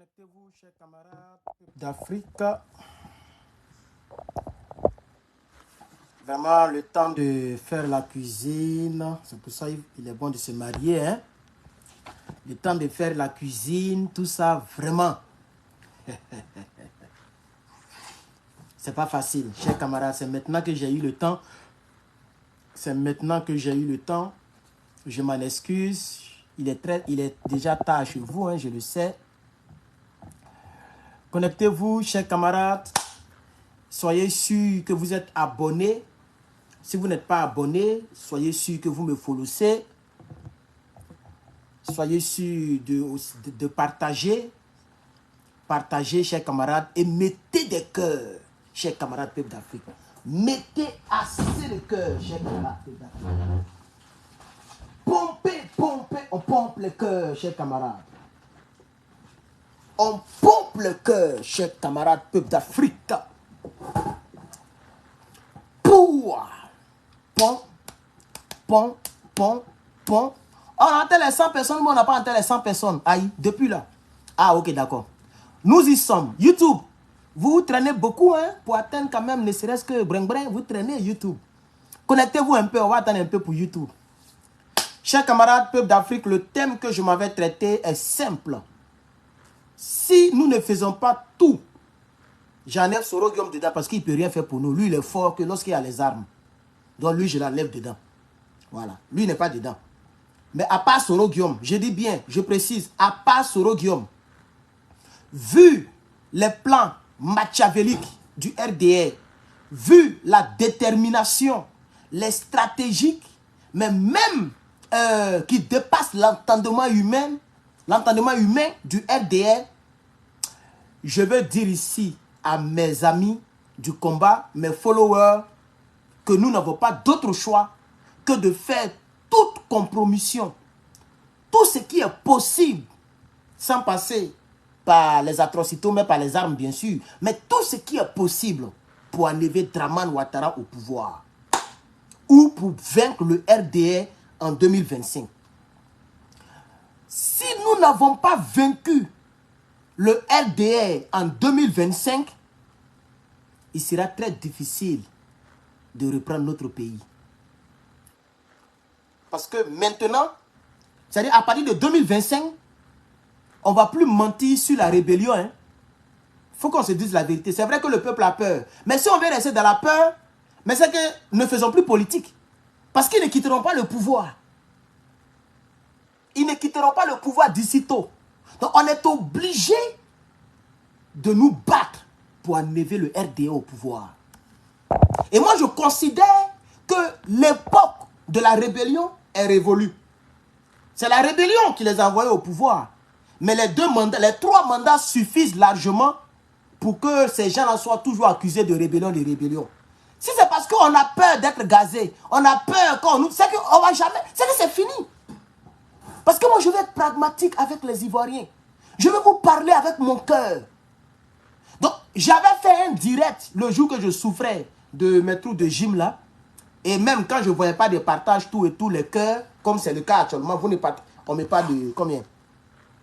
Connectez-vous, chers camarades d'Afrique. Vraiment, le temps de faire la cuisine. C'est pour ça qu'il est bon de se marier. Hein? Le temps de faire la cuisine, tout ça, vraiment. C'est pas facile, chers camarades. C'est maintenant que j'ai eu le temps. C'est maintenant que j'ai eu le temps. Je m'en excuse. Il est déjà tard chez vous, hein, je le sais. Connectez-vous, chers camarades. Soyez sûrs que vous êtes abonnés. Si vous n'êtes pas abonné, soyez sûr que vous me followez. Soyez sûr de partager. Partagez, chers camarades, et mettez des cœurs, chers camarades peuple d'Afrique. Mettez assez de cœurs, chers camarades peuple d'Afrique. Pompez, pompez, on pompe le cœur, chers camarades. On pompe le cœur, chers camarades peuple d'Afrique. Pour pom. On a atteint les 100 personnes, mais on n'a pas atteint les 100 personnes. Aïe, depuis là. Ah, ok, d'accord. Nous y sommes. YouTube, vous traînez beaucoup, hein, pour atteindre quand même, ne serait-ce que brin, vous traînez YouTube. Connectez-vous un peu, on va attendre un peu pour YouTube. Chers camarades, peuple d'Afrique, le thème que je m'avais traité est simple. Si nous ne faisons pas tout, j'enlève Soro Guillaume dedans parce qu'il ne peut rien faire pour nous. Lui, il est fort que lorsqu'il a les armes. Donc lui, je l'enlève dedans. Voilà. Lui n'est pas dedans. Mais à part Soro Guillaume, je dis bien, je précise, à part Soro Guillaume, vu les plans machiavéliques du RDR, vu la détermination, les stratégiques, mais même qui dépassent l'entendement humain du RDR, je veux dire ici à mes amis du combat, mes followers, que nous n'avons pas d'autre choix que de faire toute compromission, tout ce qui est possible, sans passer par les atrocités, mais par les armes bien sûr, mais tout ce qui est possible pour enlever Dramane Ouattara au pouvoir, ou pour vaincre le RDR en 2025. Si nous n'avons pas vaincu le RDR en 2025, il sera très difficile de reprendre notre pays. Parce que maintenant, c'est-à-dire à partir de 2025, on ne va plus mentir sur la rébellion. Il faut qu'on se dise la vérité. C'est vrai que le peuple a peur. Mais si on veut rester dans la peur, mais c'est que ne faisons plus politique. Parce qu'ils ne quitteront pas le pouvoir. Ils ne quitteront pas le pouvoir d'ici tôt. Donc on est obligé de nous battre pour enlever le RDA au pouvoir. Et moi je considère que l'époque de la rébellion est révolue. C'est la rébellion qui les a envoyés au pouvoir. Mais les 3 mandats suffisent largement pour que ces gens-là soient toujours accusés de rébellion, Si c'est parce qu'on a peur d'être gazé, on a peur qu'on nous... C'est qu'on va jamais... C'est que c'est fini. Parce que moi, je vais être pragmatique avec les Ivoiriens. Je vais vous parler avec mon cœur. Donc, j'avais fait un direct le jour que je souffrais de mes trous de gym là. Et même quand je ne voyais pas de partage tout et tout, les cœurs, comme c'est le cas actuellement, vous ne partagez, on ne met pas de... Combien?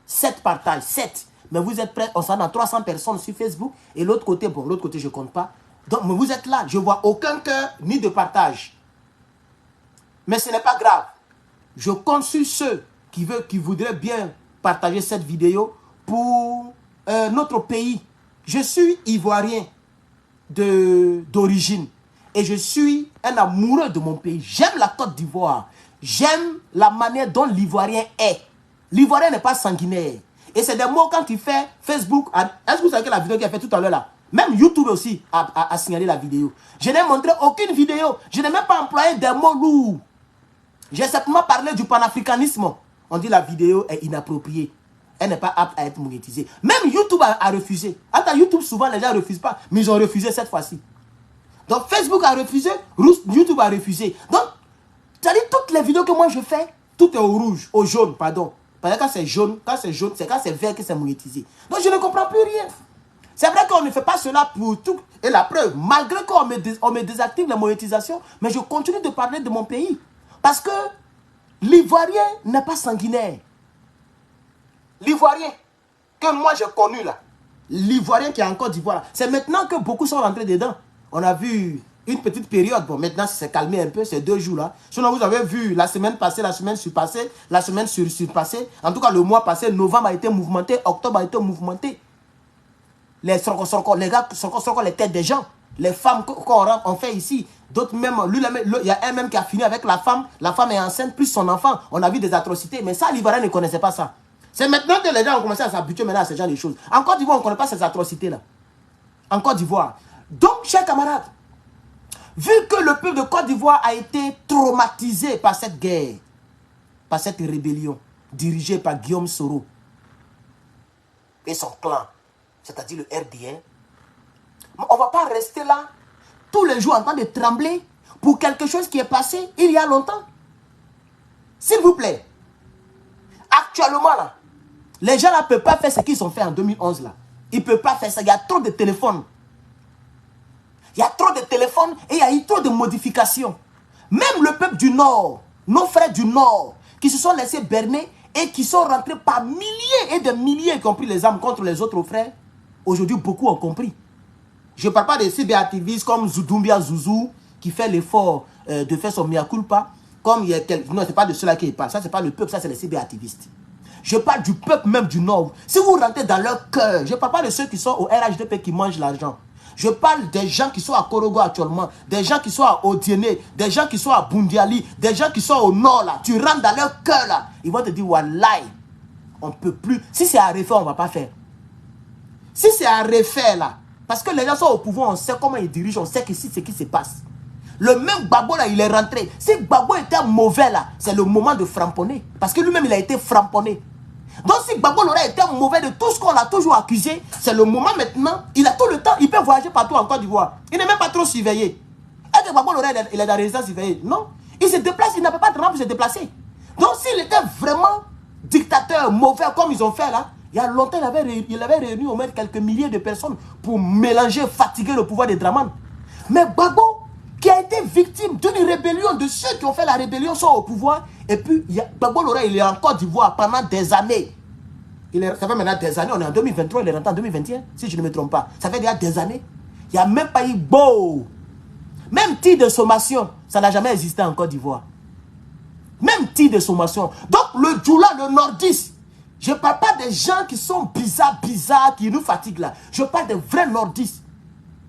7 partages, 7. Mais vous êtes prêts, on s'en a 300 personnes sur Facebook. Et l'autre côté, bon, l'autre côté, je ne compte pas. Donc, mais vous êtes là, je ne vois aucun cœur ni de partage. Mais ce n'est pas grave. Je compte sur ceux qui voudraient bien partager cette vidéo pour notre pays. Je suis ivoirien d'origine. Et je suis un amoureux de mon pays. J'aime la Côte d'Ivoire. J'aime la manière dont l'Ivoirien est. L'Ivoirien n'est pas sanguinaire. Et c'est des mots quand il fait Facebook. Est-ce que vous savez que la vidéo qu'il a fait tout à l'heure là? Même YouTube aussi a signalé la vidéo. Je n'ai montré aucune vidéo. Je n'ai même pas employé des mots lourds. J'ai simplement parlé du panafricanisme. On dit la vidéo est inappropriée. Elle n'est pas apte à être monétisée. Même YouTube a refusé. Attends, YouTube, souvent, les gens ne refusent pas. Mais ils ont refusé cette fois-ci. Donc, Facebook a refusé. YouTube a refusé. Donc, c'est-à-dire toutes les vidéos que moi je fais, tout est au rouge, au jaune, pardon. Parce que quand c'est jaune, c'est quand c'est vert que c'est monétisé. Donc, je ne comprends plus rien. C'est vrai qu'on ne fait pas cela pour tout. Et la preuve, malgré qu'on me désactive la monétisation, mais je continue de parler de mon pays. Parce que l'Ivoirien n'est pas sanguinaire. L'Ivoirien que moi j'ai connu là, l'Ivoirien qui est en Côte d'Ivoire, c'est maintenant que beaucoup sont rentrés dedans. On a vu une petite période, bon maintenant c'est calmé un peu, c'est 2 jours là. Sinon vous avez vu la semaine passée, la semaine surpassée, la semaine surpassée, en tout cas le mois passé, novembre a été mouvementé, octobre a été mouvementé. Les gars, les têtes des gens, les femmes qu'on fait ici, d'autres même, il y a un même qui a fini avec la femme est enceinte, plus son enfant, on a vu des atrocités, mais ça l'Ivoirien ne connaissait pas ça. C'est maintenant que les gens ont commencé à s'habituer maintenant à ce genre de choses. En Côte d'Ivoire, on ne connaît pas ces atrocités-là. En Côte d'Ivoire. Donc, chers camarades, vu que le peuple de Côte d'Ivoire a été traumatisé par cette guerre, par cette rébellion, dirigée par Guillaume Soro et son clan, c'est-à-dire le RDN, on ne va pas rester là tous les jours en train de trembler pour quelque chose qui est passé il y a longtemps. S'il vous plaît, actuellement là, les gens là ne peuvent pas faire ce qu'ils ont fait en 2011 là. Ils ne peuvent pas faire ça. Il y a trop de téléphones. Il y a trop de téléphones et il y a eu trop de modifications. Même le peuple du Nord, nos frères du Nord, qui se sont laissés berner et qui sont rentrés par milliers et de milliers qui ont pris les armes contre les autres frères, aujourd'hui beaucoup ont compris. Je ne parle pas des cyberactivistes comme Zoudumbia Zouzou qui fait l'effort de faire son mea culpa. Comme il y a non, ce n'est pas de cela qu'il parle. Ça, ce n'est pas le peuple, ça, c'est les cyberactivistes. Je parle du peuple même du Nord. Si vous rentrez dans leur cœur, je ne parle pas de ceux qui sont au RHDP qui mangent l'argent. Je parle des gens qui sont à Korogo actuellement, des gens qui sont à Odiéné, des gens qui sont à Bundiali, des gens qui sont au Nord là. Tu rentres dans leur cœur là. Ils vont te dire, Wallahi, on ne peut plus. Si c'est à refaire, on ne va pas faire. Si c'est à refaire là, parce que les gens sont au pouvoir, on sait comment ils dirigent, on sait que c'est ce qui se passe. Le même Gbagbo là, il est rentré. Si Gbagbo était mauvais là, c'est le moment de framponner. Parce que lui-même, il a été framponné. Donc si Gbagbo aurait été mauvais de tout ce qu'on a toujours accusé, c'est le moment maintenant, il a tout le temps, il peut voyager partout en Côte d'Ivoire. Il n'est même pas trop surveillé. Est-ce que Gbagbo il est dans la résidence surveillée? Non. Il se déplace, il n'a pas de rang pour se déplacer. Donc s'il était vraiment dictateur, mauvais comme ils ont fait là, il y a longtemps, il avait réuni au moins quelques milliers de personnes pour mélanger, fatiguer le pouvoir des Draman. Mais Gbagbo, qui a été victime d'une rébellion, de ceux qui ont fait la rébellion sont au pouvoir. Et puis, Gbagbo Lora, il est en Côte d'Ivoire pendant des années. Ça fait maintenant des années, on est en 2023, il est rentré en 2021, si je ne me trompe pas. Ça fait déjà des années. Il n'y a même pas eu beau. Même titre de sommation, ça n'a jamais existé en Côte d'Ivoire. Même titre de sommation. Donc, le Djoula, le nordiste, je ne parle pas des gens qui sont bizarres, qui nous fatiguent là. Je parle des vrais nordistes.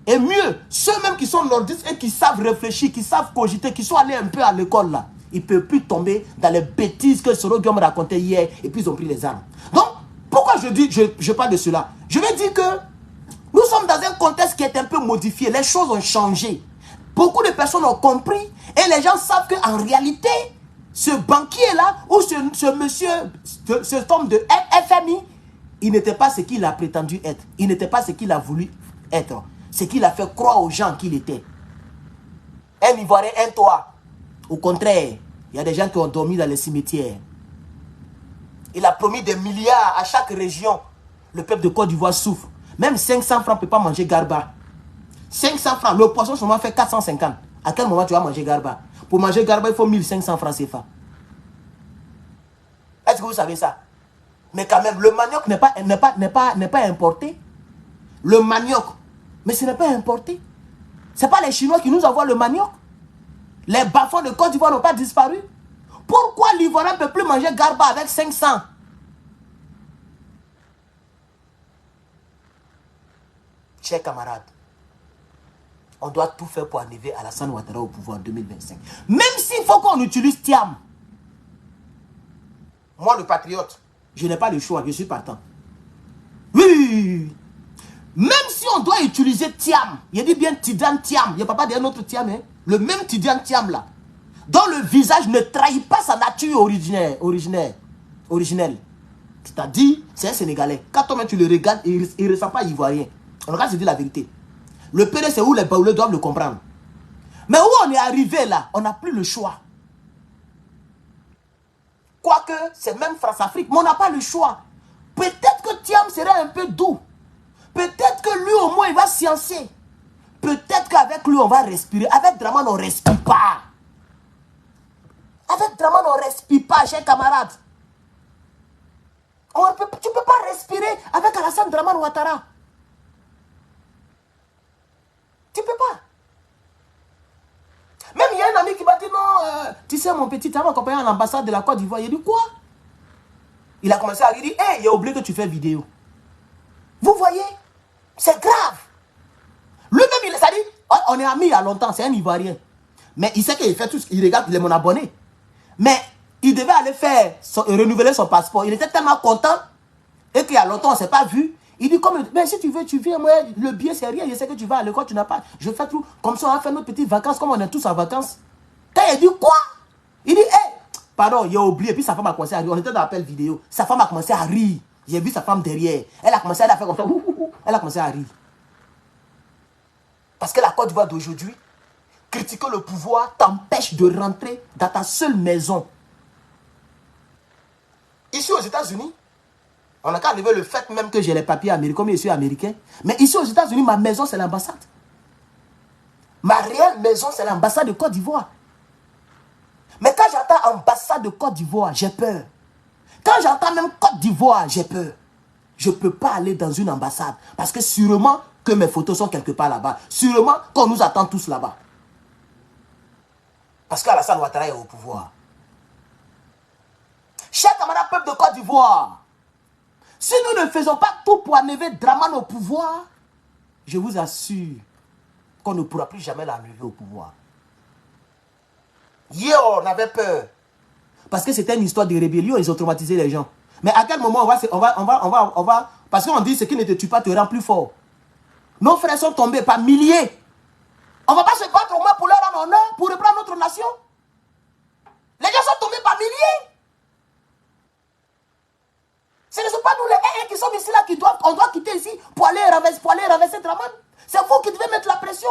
Et mieux, ceux-mêmes qui sont nordistes et qui savent réfléchir, qui savent cogiter, qui sont allés un peu à l'école là, ils ne peuvent plus tomber dans les bêtises que Soro Guillaume racontait hier et puis ils ont pris les armes. Donc, pourquoi je parle de cela? Je veux dire que nous sommes dans un contexte qui est un peu modifié. Les choses ont changé. Beaucoup de personnes ont compris et les gens savent qu'en réalité, ce banquier là, ou ce monsieur, cet homme de FMI, il n'était pas ce qu'il a prétendu être. Il n'était pas ce qu'il a voulu être. Ce qu'il a fait croire aux gens qu'il était. Un Ivoirien, un toit. Au contraire, il y a des gens qui ont dormi dans les cimetières. Il a promis des milliards à chaque région. Le peuple de Côte d'Ivoire souffre. Même 500 francs ne peut pas manger garba. 500 francs, le poisson seulement fait 450. À quel moment tu vas manger garba? Pour manger garba, il faut 1500 francs CFA. Est-ce que vous savez ça? Mais quand même, le manioc n'est pas importé. Le manioc, mais ce n'est pas importé. Ce n'est pas les Chinois qui nous envoient le manioc. Les bas-fonds de Côte d'Ivoire n'ont pas disparu. Pourquoi l'Ivoirien ne peut plus manger garba avec 500? Chers camarades, on doit tout faire pour arriver à Alassane Ouattara au pouvoir en 2025. Même s'il faut qu'on utilise Thiam. Moi, le patriote, je n'ai pas le choix, je suis partant. Oui. Même si on doit utiliser Thiam, il dit bien Tidiane Thiam, il n'y a pas d'un autre Thiam, hein? Le même Tidiane Thiam là, dont le visage ne trahit pas sa nature originelle. C'est-à-dire, c'est un Sénégalais. Quand toi tu le regardes, il ne ressent pas ivoirien. On regarde, se dire la vérité. Le PD, c'est où les Baoulés doivent le comprendre. Mais où on est arrivé là, on n'a plus le choix. Quoique, c'est même France-Afrique, mais on n'a pas le choix. Peut-être que Thiam serait un peu doux. Peut-être que lui, au moins, il va sciencer. Peut-être qu'avec lui, on va respirer. Avec Draman, on ne respire pas. Avec Draman, on ne respire pas, chers camarades. Tu ne peux pas respirer avec Alassane Dramane Ouattara. Tu ne peux pas. Même il y a un ami qui m'a dit non, tu sais mon petit, tu as accompagné à l'ambassade de la Côte d'Ivoire. Il a dit quoi? Il a commencé à dire, hey, il a oublié que tu fais vidéo. Vous voyez? C'est grave. Lui-même, il s'est dit, on est amis il y a longtemps, c'est un Ivoirien. Mais il sait qu'il fait tout ce qu'il regarde, il est mon abonné. Mais il devait aller renouveler son passeport. Il était tellement content et qu'il y a longtemps, on ne s'est pas vu. Il dit, mais si tu veux, tu viens, moi, le billet, c'est rien. Je sais que tu vas à l'école, tu n'as pas. Je fais tout. Comme ça, on va faire nos petites vacances, comme on est tous en vacances. Quand il dit quoi? Il dit, hé, pardon, il a oublié. Puis sa femme a commencé à rire. On était dans l'appel vidéo. Sa femme a commencé à rire. J'ai vu sa femme derrière. Elle a commencé à faire comme ça. Elle a commencé à rire. Parce que la Côte d'Ivoire d'aujourd'hui, critiquer le pouvoir t'empêche de rentrer dans ta seule maison. Ici aux États-Unis, on n'a qu'à enlever le fait même que j'ai les papiers américains, comme je suis américain. Mais ici aux États-Unis, ma maison, c'est l'ambassade. Ma réelle maison, c'est l'ambassade de Côte d'Ivoire. Mais quand j'entends ambassade de Côte d'Ivoire, j'ai peur. Quand j'entends même Côte d'Ivoire, j'ai peur. Je ne peux pas aller dans une ambassade. Parce que sûrement que mes photos sont quelque part là-bas. Sûrement qu'on nous attend tous là-bas. Parce qu'Alassane Ouattara est au pouvoir. Chers camarades peuple de Côte d'Ivoire, si nous ne faisons pas tout pour enlever Dramane au pouvoir, je vous assure qu'on ne pourra plus jamais l'enlever au pouvoir. Hier, on avait peur. Parce que c'était une histoire de rébellion, ils ont traumatisé les gens. Mais à quel moment on va parce qu'on dit ce qui ne te tue pas te rend plus fort. Nos frères sont tombés par milliers. On ne va pas se battre au moins pour leur rendre honneur, pour reprendre notre nation. Les gens sont tombés par milliers. Ce ne sont pas nous les uns qui sommes ici là on doit quitter ici pour aller renverser Dramane. C'est vous qui devez mettre la pression.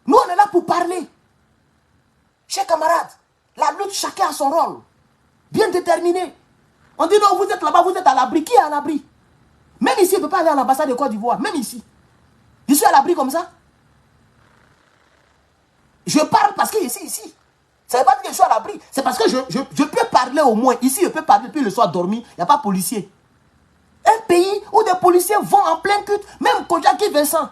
Nous on est là pour parler. Chers camarades, la lutte, chacun a son rôle. Bien déterminé. On dit non, vous êtes là-bas, vous êtes à l'abri. Qui est à l'abri? Même ici, on ne peut pas aller à l'ambassade de Côte d'Ivoire. Même ici. Je suis à l'abri comme ça. Je parle parce que ici. Ça ne veut pas dire que je suis à l'abri. C'est parce que je peux parler au moins. Ici, je peux parler, puis le soir dormir. Il n'y a pas de policier. Un pays où des policiers vont en plein culte. Même Kojaki Vincent,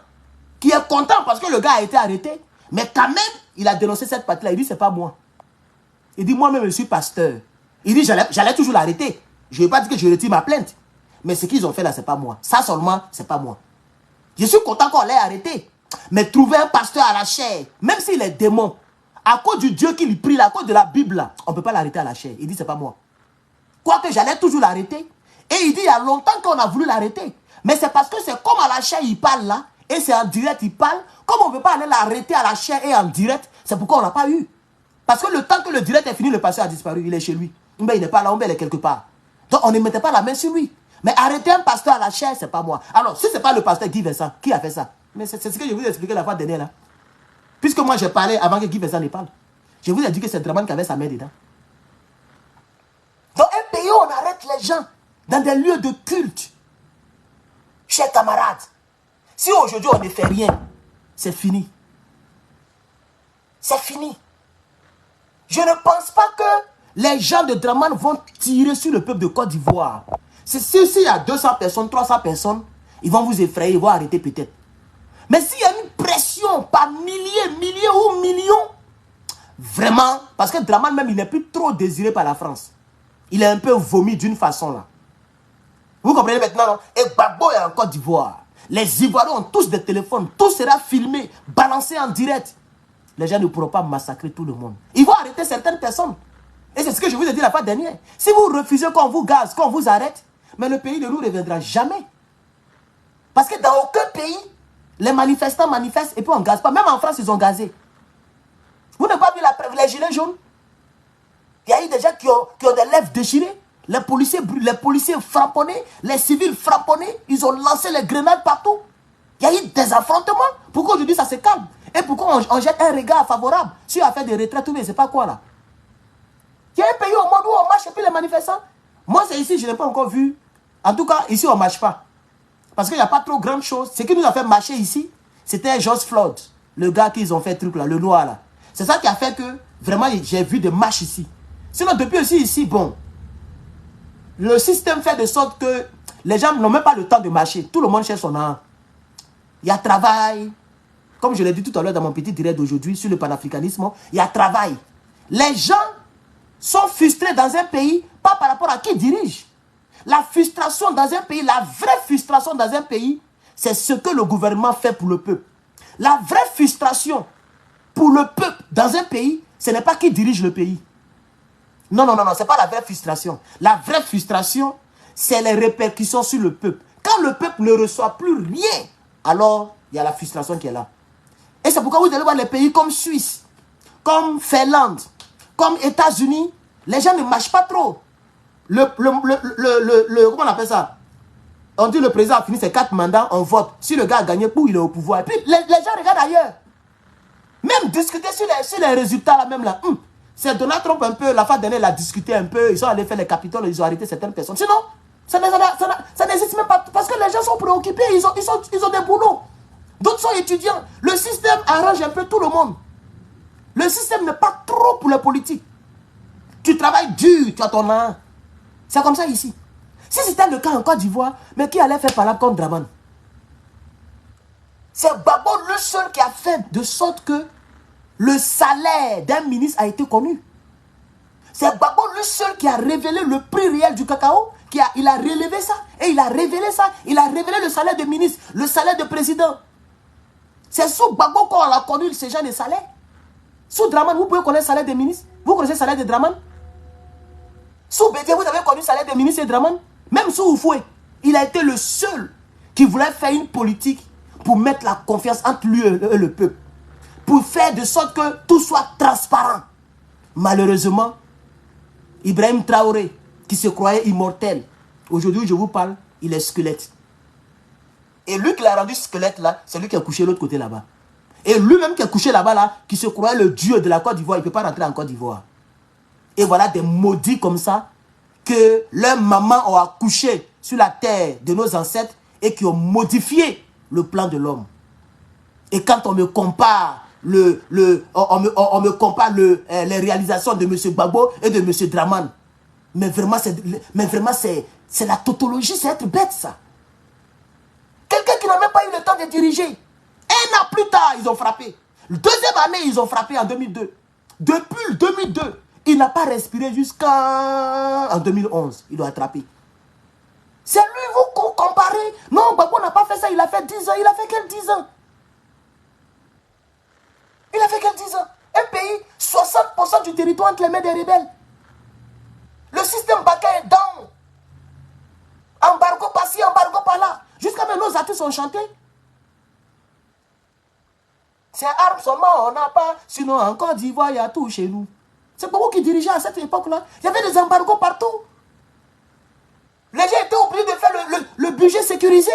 qui est content parce que le gars a été arrêté. Mais quand même, il a dénoncé cette partie-là. Il dit, c'est pas moi. Il dit, moi-même, je suis pasteur. Il dit, j'allais toujours l'arrêter. Je ne vais pas dire que je retire ma plainte. Mais ce qu'ils ont fait là, c'est pas moi. Ça seulement, c'est pas moi. Je suis content qu'on l'ait arrêté. Mais trouver un pasteur à la chair, même s'il est démon, à cause du Dieu qu'il prie, là, à cause de la Bible, là, on ne peut pas l'arrêter à la chair. Il dit, c'est pas moi. Quoique j'allais toujours l'arrêter. Et il dit, il y a longtemps qu'on a voulu l'arrêter. Mais c'est parce que c'est comme à la chair, il parle là. Et c'est en direct, il parle. Comme on ne peut pas aller l'arrêter à la chair et en direct, c'est pourquoi on n'a pas eu. Parce que le temps que le direct est fini, le pasteur a disparu. Il est chez lui. Mais il n'est pas là, il est quelque part. Donc on ne mettait pas la main sur lui. Mais arrêter un pasteur à la chair, c'est pas moi. Alors, si ce n'est pas le pasteur Guy Vincent, qui a fait ça? Mais c'est ce que je vous ai expliqué la fois dernière là. Puisque moi j'ai parlé avant que Guy Vincent ne parle. Je vous ai dit que c'est Dramane qui avait sa main dedans. Dans un pays où on arrête les gens dans des lieux de culte. Chers camarades, si aujourd'hui on ne fait rien, c'est fini. C'est fini. Je ne pense pas que les gens de Dramane vont tirer sur le peuple de Côte d'Ivoire. S'il y a 200 personnes, 300 personnes, ils vont vous effrayer, ils vont arrêter peut-être. Mais s'il y a une pression par milliers ou millions, vraiment, parce que Dramane même, il n'est plus trop désiré par la France. Il est un peu vomi d'une façon là. Vous comprenez maintenant, non? Et Gbagbo est en Côte d'Ivoire. Les Ivoiriens ont tous des téléphones, tout sera filmé, balancé en direct. Les gens ne pourront pas massacrer tout le monde. Ils vont arrêter certaines personnes. Et c'est ce que je vous ai dit la fois dernière. Si vous refusez qu'on vous gaze, qu'on vous arrête, mais le pays ne nous reviendra jamais. Parce que dans aucun pays, les manifestants manifestent et puis on ne gaze pas. Même en France, ils ont gazé. Vous n'avez pas vu les gilets jaunes? Il y a eu des gens qui ont des lèvres déchirées. Les policiers frapponnés, les civils frapponnés. Ils ont lancé les grenades partout. Il y a eu des affrontements. Pourquoi aujourd'hui ça se calme? Et pourquoi on jette un regard favorable sur l'affaire des retraites? Mais c'est pas quoi là? Il y a un pays au monde où on marche et puis les manifestants. Moi c'est ici, je n'ai pas encore vu. En tout cas, ici on ne marche pas. Parce qu'il n'y a pas trop grande chose. Ce qui nous a fait marcher ici, c'était George Floyd. Le gars qu'ils ont fait truc là, le noir là. C'est ça qui a fait que, vraiment, j'ai vu des marches ici. Sinon, depuis aussi ici, bon, Le système fait de sorte que les gens n'ont même pas le temps de marcher. Tout le monde cherche son art. Il y a travail. Comme je l'ai dit tout à l'heure dans mon petit direct d'aujourd'hui sur le panafricanisme, il y a travail. Les gens sont frustrés dans un pays, pas par rapport à qui dirige. La frustration dans un pays, la vraie frustration dans un pays, c'est ce que le gouvernement fait pour le peuple. La vraie frustration pour le peuple dans un pays, ce n'est pas qui dirige le pays. Non, non, non, non, ce n'est pas la vraie frustration. La vraie frustration, c'est les répercussions sur le peuple. Quand le peuple ne reçoit plus rien, alors il y a la frustration qui est là. Et c'est pourquoi vous allez voir les pays comme Suisse, comme Finlande, comme États-Unis, les gens ne marchent pas trop. Comment on appelle ça? On dit le président a fini ses 4 mandats, on vote. Si le gars a gagné, il est au pouvoir. Et puis les gens regardent ailleurs. Même discuter sur les résultats là, même là. C'est Donald Trump un peu, la fois dernière, il a discuté un peu, ils sont allés faire les capitaux, ils ont arrêté certaines personnes. Sinon, ça n'existe même pas, parce que les gens sont préoccupés, ils ont des boulots. D'autres sont étudiants. Le système arrange un peu tout le monde. Le système n'est pas trop pour les politiques. Tu travailles dur, tu as ton âme. C'est comme ça ici. Si c'était le cas en Côte d'Ivoire, mais qui allait faire parler contre Draman? C'est Gbagbo le seul qui a fait de sorte que le salaire d'un ministre a été connu. C'est Gbagbo le seul qui a révélé le prix réel du cacao. Il a relevé ça. Et il a révélé ça. Il a révélé le salaire de ministre, le salaire de président. C'est sous Gbagbo qu'on a connu ce genre de salaire. Sous Draman, vous pouvez connaître le salaire des ministres. Vous connaissez le salaire de Draman? Sous Bédié, vous avez connu le salaire des ministres et Draman? Même sous Oufoué, il a été le seul qui voulait faire une politique pour mettre la confiance entre lui et le peuple. Pour faire de sorte que tout soit transparent. Malheureusement, Ibrahim Traoré, qui se croyait immortel, aujourd'hui je vous parle, il est squelette. Et lui qui l'a rendu squelette là, c'est lui qui a couché de l'autre côté là-bas. Et lui-même qui a couché là-bas là, qui se croyait le dieu de la Côte d'Ivoire, il ne peut pas rentrer en Côte d'Ivoire. Et voilà des maudits comme ça, que leurs mamans ont accouché sur la terre de nos ancêtres et qui ont modifié le plan de l'homme. Et quand on me compare les réalisations de M. Gbagbo et de M. Draman, mais vraiment c'est la tautologie, c'est être bête ça. Quelqu'un qui n'a même pas eu le temps de diriger. Un an plus tard, ils ont frappé. Deuxième année, ils ont frappé en 2002. Depuis 2002, il n'a pas respiré jusqu'en 2011. Il doit attraper. C'est lui, vous comparez. Non, Gbagbo n'a pas fait ça, il a fait 10 ans. Il a fait quel 10 ans? Il a fait quel 10 ans? Un pays, 60% du territoire entre les mains des rebelles. Le système bancaire est down. Embargo par-ci, embargo par-là. Jusqu'à maintenant, nos artistes ont chanté. C'est armes seulement, on n'a pas. Sinon, en Côte d'Ivoire, il y a tout chez nous. C'est Gbagbo qui dirigeait à cette époque-là. Il y avait des embargos partout. Les gens étaient obligés de faire le budget sécurisé.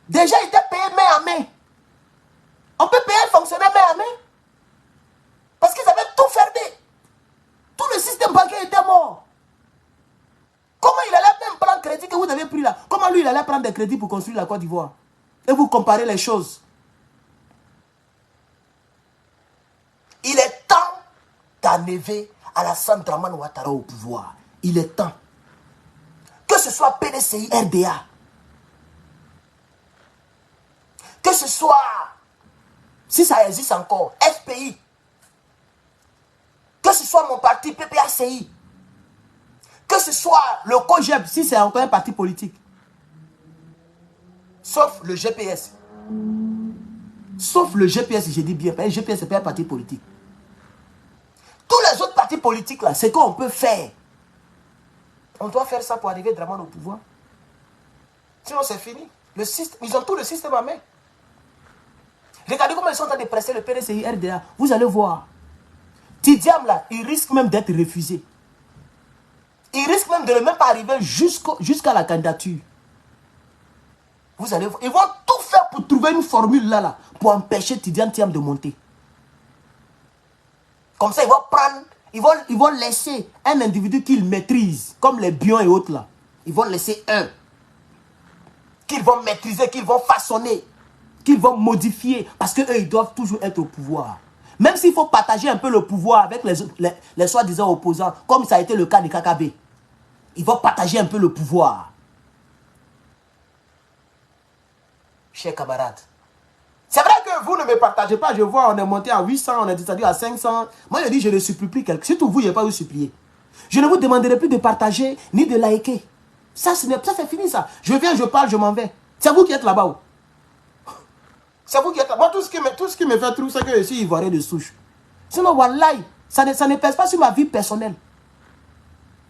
Des gens étaient payés main à main. On peut payer un fonctionnaire main à main. Parce qu'ils avaient tout fermé. Tout le système bancaire était mort. Comment il allait même prendre crédit que vous avez pris là? Comment lui, il allait prendre des crédits pour construire la Côte d'Ivoire? Et vous comparez les choses. Il est temps d'enlever Alassane Dramane Ouattara au pouvoir. Il est temps. Que ce soit PDCI, RDA. Que ce soit, si ça existe encore, FPI. Que ce soit mon parti PPACI. Que ce soit le COGEB, si c'est encore un parti politique. Sauf le GPS. Sauf le GPS, je dis bien. Le GPS, c'est pas un parti politique. Tous les autres partis politiques, là, c'est qu'on peut faire. On doit faire ça pour arriver Dramane au pouvoir. Sinon, c'est fini. Le système, ils ont tout le système en main. Regardez comment ils sont en train de presser le PDCI, RDA. Vous allez voir. Tidiam, là, il risque même d'être refusé. Il risque même de ne même pas arriver jusqu'à la candidature. Vous allez voir. Ils vont tout faire pour trouver une formule là, pour empêcher Tidiane Thiam de monter. Comme ça, ils vont prendre, ils vont laisser un individu qu'ils maîtrisent, comme les Bions et autres là. Ils vont laisser un qu'ils vont maîtriser, qu'ils vont façonner, qu'ils vont modifier, parce qu'eux, ils doivent toujours être au pouvoir. Même s'il faut partager un peu le pouvoir avec les soi-disant opposants, comme ça a été le cas du KKB. Ils vont partager un peu le pouvoir. Chers camarades. C'est vrai que vous ne me partagez pas. Je vois, on est monté à 800, on est descendu à 500. Moi, je dis, je ne supplie plus quelqu'un. Surtout vous, je n'ai pas vous supplier. Je ne vous demanderai plus de partager ni de liker. Ça, c'est fini, ça. Je viens, je parle, je m'en vais. C'est vous qui êtes là-bas. C'est vous qui êtes là-bas. Tout ce qui me fait trou, c'est que je suis ivoirien de souche. Sinon, wallahi, ça ne pèse pas sur ma vie personnelle.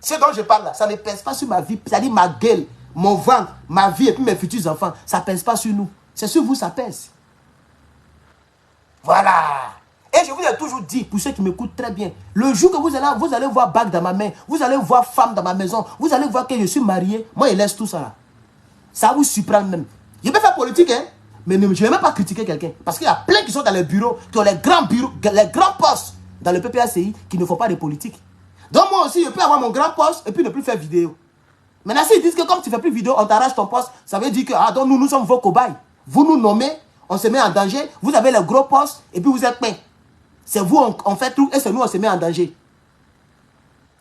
Ce dont je parle là, ça ne pèse pas sur ma vie. C'est-à-dire ma gueule, mon ventre, ma vie et puis mes futurs enfants. Ça ne pèse pas sur nous. C'est sur vous, ça pèse. Voilà. Et je vous ai toujours dit, pour ceux qui m'écoutent très bien, le jour que vous allez voir bague dans ma main, vous allez voir femme dans ma maison, vous allez voir que je suis marié, moi je laisse tout ça là. Ça vous surprend même. Je peux faire politique, hein, mais je ne vais même pas critiquer quelqu'un. Parce qu'il y a plein qui sont dans les bureaux, qui ont les grands bureaux, les grands postes dans le PPACI, qui ne font pas de politique. Donc moi aussi, je peux avoir mon grand poste et puis ne plus faire vidéo. Maintenant, s'ils disent que comme tu ne fais plus vidéo, on t'arrache ton poste, ça veut dire que ah, donc nous sommes vos cobayes. Vous nous nommez, on se met en danger, vous avez les gros postes et puis vous êtes plein. C'est vous, on fait tout et c'est nous, on se met en danger.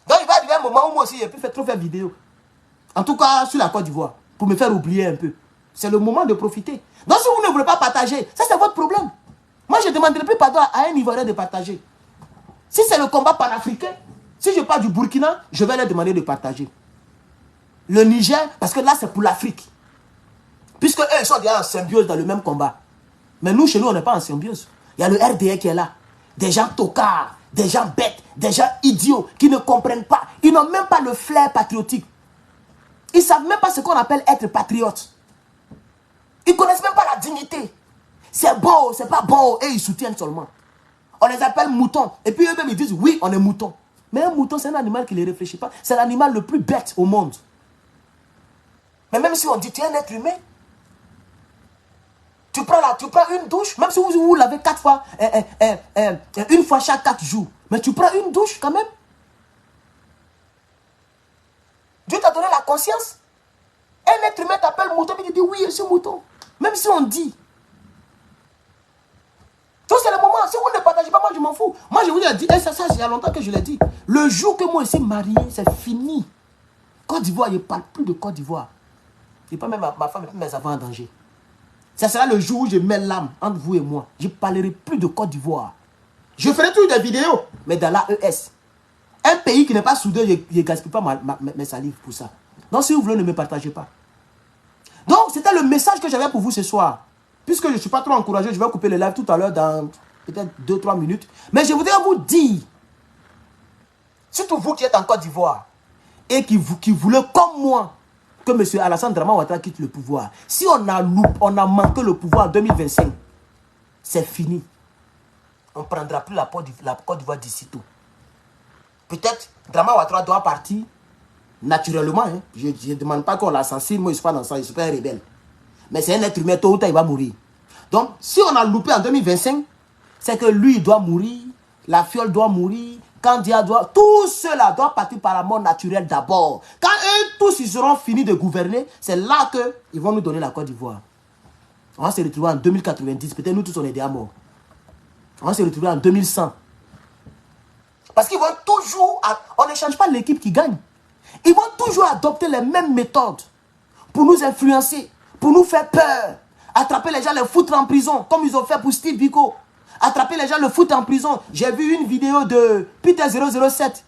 Donc il va arriver un moment où moi aussi, je peux trop faire vidéo. En tout cas, sur la Côte d'Ivoire, pour me faire oublier un peu. C'est le moment de profiter. Donc si vous ne voulez pas partager, ça c'est votre problème. Moi, je ne demanderai plus pardon à un Ivoirien de partager. Si c'est le combat panafricain, si je pars du Burkina, je vais leur demander de partager. Le Niger, parce que là, c'est pour l'Afrique. Puisque eux, ils sont déjà en symbiose dans le même combat. Mais nous, chez nous, on n'est pas en symbiose. Il y a le RDA qui est là. Des gens tocards, des gens bêtes, des gens idiots qui ne comprennent pas. Ils n'ont même pas le flair patriotique. Ils ne savent même pas ce qu'on appelle être patriote. Ils ne connaissent même pas la dignité. C'est bon, c'est pas bon, et ils soutiennent seulement. On les appelle moutons. Et puis eux-mêmes, ils disent, oui, on est moutons. Mais un mouton, c'est un animal qui ne réfléchit pas. C'est l'animal le plus bête au monde. Mais même si on dit, tu es un être humain, tu prends une douche, même si vous lavez 4 fois, une fois chaque 4 jours. Mais tu prends une douche quand même. Dieu t'a donné la conscience. Un être humain t'appelle mouton, et tu dis, oui, je suis mouton. Même si on dit. Donc c'est le moment, si vous ne partagez pas, moi je m'en fous. Moi je vous ai dit, et ça il y a longtemps que je l'ai dit. Le jour que moi je suis marié, c'est fini. Côte d'Ivoire, je ne parle plus de Côte d'Ivoire. Je ne parle même ma femme et mes enfants en danger. Ça sera le jour où je mets l'âme entre vous et moi. Je ne parlerai plus de Côte d'Ivoire. Je ferai toujours des vidéos, mais dans l'AES. Un pays qui n'est pas soudé, je ne gaspille pas mes salives pour ça. Donc si vous voulez, ne me partagez pas. Donc c'était le message que j'avais pour vous ce soir. Puisque je ne suis pas trop encouragé, je vais couper le live tout à l'heure dans peut-être 2-3 minutes. Mais je voudrais vous dire, surtout vous qui êtes en Côte d'Ivoire, et qui voulez comme moi, que M. Alassane Draman Ouattara quitte le pouvoir. Si on a manqué le pouvoir en 2025, c'est fini. On ne prendra plus la Côte d'Ivoire d'ici tout. Peut-être Draman Ouattara doit partir naturellement. Hein. Je ne demande pas qu'on l'assassine, moi je ne suis pas dans ça, je ne suis pas un rebelle. Mais c'est un être humain, tôt ou tard il va mourir. Donc si on a loupé en 2025, c'est que lui il doit mourir, la fiole doit mourir, Kandia doit, tout cela doit partir par la mort naturelle d'abord. Quand eux tous ils seront finis de gouverner, c'est là qu'ils vont nous donner la Côte d'Ivoire. On va se retrouver en 2090, peut-être nous tous on est déjà morts. On va se retrouver en 2100. Parce qu'ils vont toujours, on ne change pas l'équipe qui gagne. Ils vont toujours adopter les mêmes méthodes pour nous influencer, pour nous faire peur. Attraper les gens, les foutre en prison, comme ils ont fait pour Steve Biko. Attraper les gens, le foutre en prison. J'ai vu une vidéo de Peter 007.